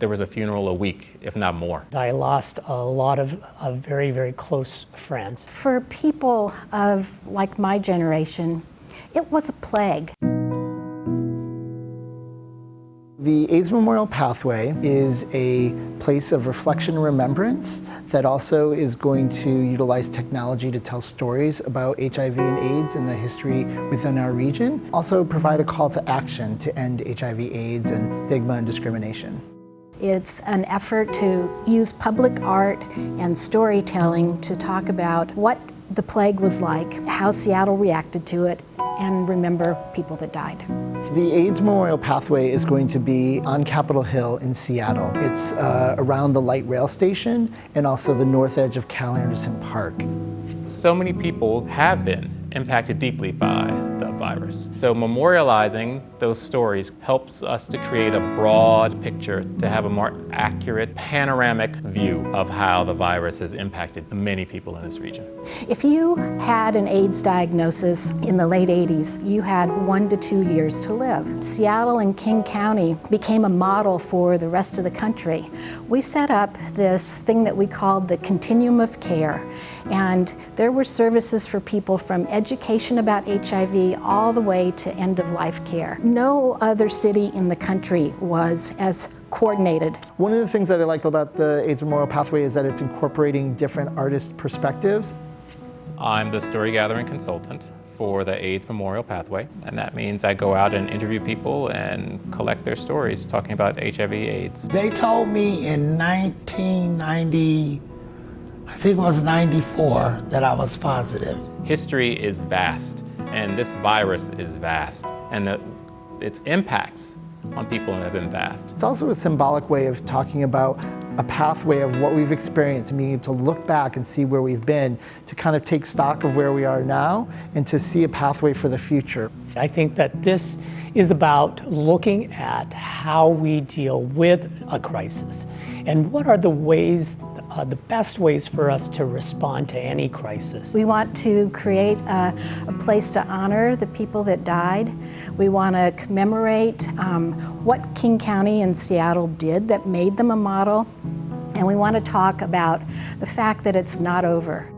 there was a funeral a week, if not more. I lost a lot of very, very close friends. For people of like my generation, it was a plague. The AIDS Memorial Pathway is a place of reflection and remembrance that also is going to utilize technology to tell stories about HIV and AIDS and the history within our region. Also provide a call to action to end HIV/AIDS and stigma and discrimination. It's an effort to use public art and storytelling to talk about what the plague was like, how Seattle reacted to it, and remember people that died. The AIDS Memorial Pathway is going to be on Capitol Hill in Seattle. It's around the light rail station and also the north edge of Cal Anderson Park. So many people have been impacted deeply by the virus. So memorializing those stories helps us to create a broad picture, to have a more accurate, panoramic view of how the virus has impacted many people in this region. If you had an AIDS diagnosis in the late 80s, you had 1 to 2 years to live. Seattle and King County became a model for the rest of the country. We set up this thing that we called the Continuum of Care, and there were services for people from education about HIV all the way to end-of-life care. No other city in the country was as coordinated. One of the things that I like about the AIDS Memorial Pathway is that it's incorporating different artist perspectives. I'm the story gathering consultant for the AIDS Memorial Pathway, and that means I go out and interview people and collect their stories talking about HIV/AIDS. They told me in 1990, I think it was 94, that I was positive. History is vast, and this virus is vast, and its impacts on people have been vast. It's also a symbolic way of talking about a pathway of what we've experienced and being able to look back and see where we've been, to kind of take stock of where we are now and to see a pathway for the future. I think that this is about looking at how we deal with a crisis and what are the ways, the best ways for us to respond to any crisis. We want to create a place to honor the people that died. We want to commemorate what King County and Seattle did that made them a model. And we want to talk about the fact that it's not over.